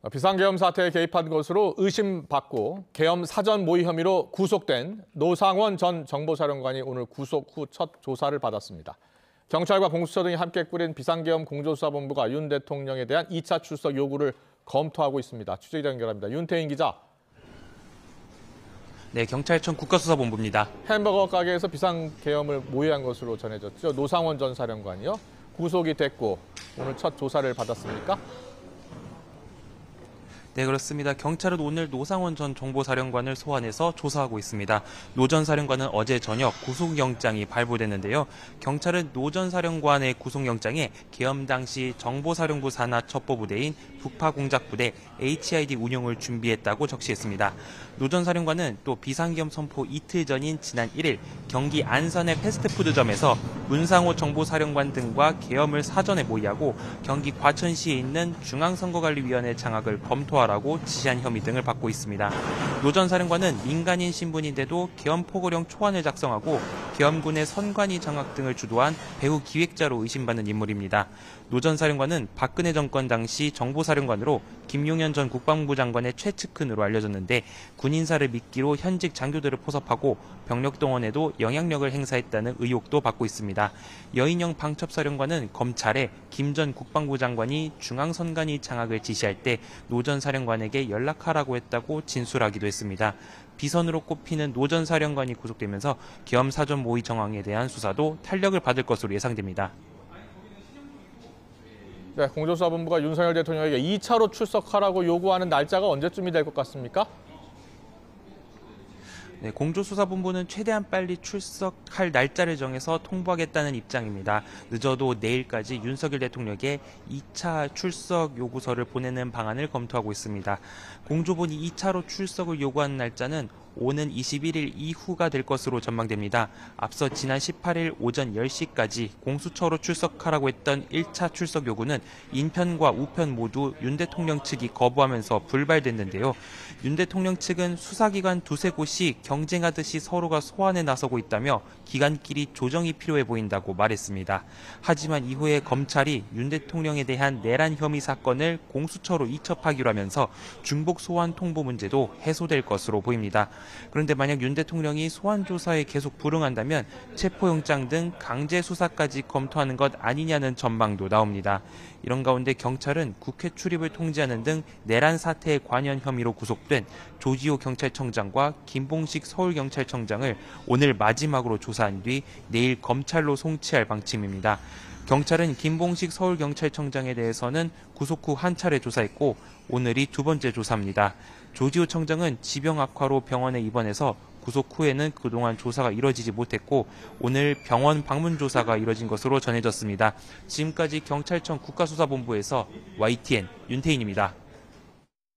비상계엄 사태에 개입한 것으로 의심받고 계엄 사전 모의 혐의로 구속된 노상원 전 정보사령관이 오늘 구속 후 첫 조사를 받았습니다. 경찰과 공수처 등이 함께 꾸린 비상계엄 공조수사본부가 윤 대통령에 대한 2차 출석 요구를 검토하고 있습니다. 취재기자 연결합니다. 윤태인 기자. 네, 경찰청 국가수사본부입니다. 햄버거 가게에서 비상계엄을 모의한 것으로 전해졌죠. 노상원 전 사령관이요. 구속이 됐고 오늘 첫 조사를 받았습니까? 네, 그렇습니다. 경찰은 오늘 노상원 전 정보사령관을 소환해서 조사하고 있습니다. 노 전 사령관은 어제 저녁 구속영장이 발부됐는데요. 경찰은 노 전 사령관의 구속영장에 계엄 당시 정보사령부 산하 첩보부대인 북파공작부대 HID 운영을 준비했다고 적시했습니다. 노 전 사령관은 또 비상계엄 선포 이틀 전인 지난 1일 경기 안산의 패스트푸드점에서 문상호 정보사령관 등과 계엄을 사전에 모의하고 경기 과천시에 있는 중앙선거관리위원회 장악을 검토하라고 지시한 혐의 등을 받고 있습니다. 노 전 사령관은 민간인 신분인데도 계엄 포고령 초안을 작성하고 계엄군의 선관위 장악 등을 주도한 배후 기획자로 의심받는 인물입니다. 노 전 사령관은 박근혜 정권 당시 정보사령관으로 김용현 전 국방부 장관의 최측근으로 알려졌는데 군인사를 미끼로 현직 장교들을 포섭하고 병력 동원에도 영향력을 행사했다는 의혹도 받고 있습니다. 여인영 방첩사령관은 검찰에 김 전 국방부 장관이 중앙선관위 장악을 지시할 때 노 전 사령관에게 연락하라고 했다고 진술하기도 했습니다. 비선으로 꼽히는 노 전 사령관이 구속되면서 계엄 사전 모의 정황에 대한 수사도 탄력을 받을 것으로 예상됩니다. 네, 공조수사본부가 윤석열 대통령에게 2차로 출석하라고 요구하는 날짜가 언제쯤이 될 것 같습니까? 네, 공조수사본부는 최대한 빨리 출석할 날짜를 정해서 통보하겠다는 입장입니다. 늦어도 내일까지 윤석열 대통령에게 2차 출석 요구서를 보내는 방안을 검토하고 있습니다. 공조본이 2차로 출석을 요구하는 날짜는 오는 21일 이후가 될 것으로 전망됩니다. 앞서 지난 18일 오전 10시까지 공수처로 출석하라고 했던 1차 출석 요구는 인편과 우편 모두 윤 대통령 측이 거부하면서 불발됐는데요. 윤 대통령 측은 수사기관 두세 곳이 경쟁하듯이 서로가 소환에 나서고 있다며 기관끼리 조정이 필요해 보인다고 말했습니다. 하지만 이후에 검찰이 윤 대통령에 대한 내란 혐의 사건을 공수처로 이첩하기로 하면서 중복 소환 통보 문제도 해소될 것으로 보입니다. 그런데 만약 윤 대통령이 소환 조사에 계속 불응한다면 체포영장 등 강제 수사까지 검토하는 것 아니냐는 전망도 나옵니다. 이런 가운데 경찰은 국회 출입을 통제하는 등 내란 사태에 관여한 혐의로 구속된 조지호 경찰청장과 김봉식 서울경찰청장을 오늘 마지막으로 조사한 뒤 내일 검찰로 송치할 방침입니다. 경찰은 김봉식 서울경찰청장에 대해서는 구속 후 한 차례 조사했고 오늘이 두 번째 조사입니다. 조지호 청장은 지병 악화로 병원에 입원해서 구속 후에는 그동안 조사가 이뤄지지 못했고 오늘 병원 방문 조사가 이뤄진 것으로 전해졌습니다. 지금까지 경찰청 국가수사본부에서 YTN 윤태인입니다.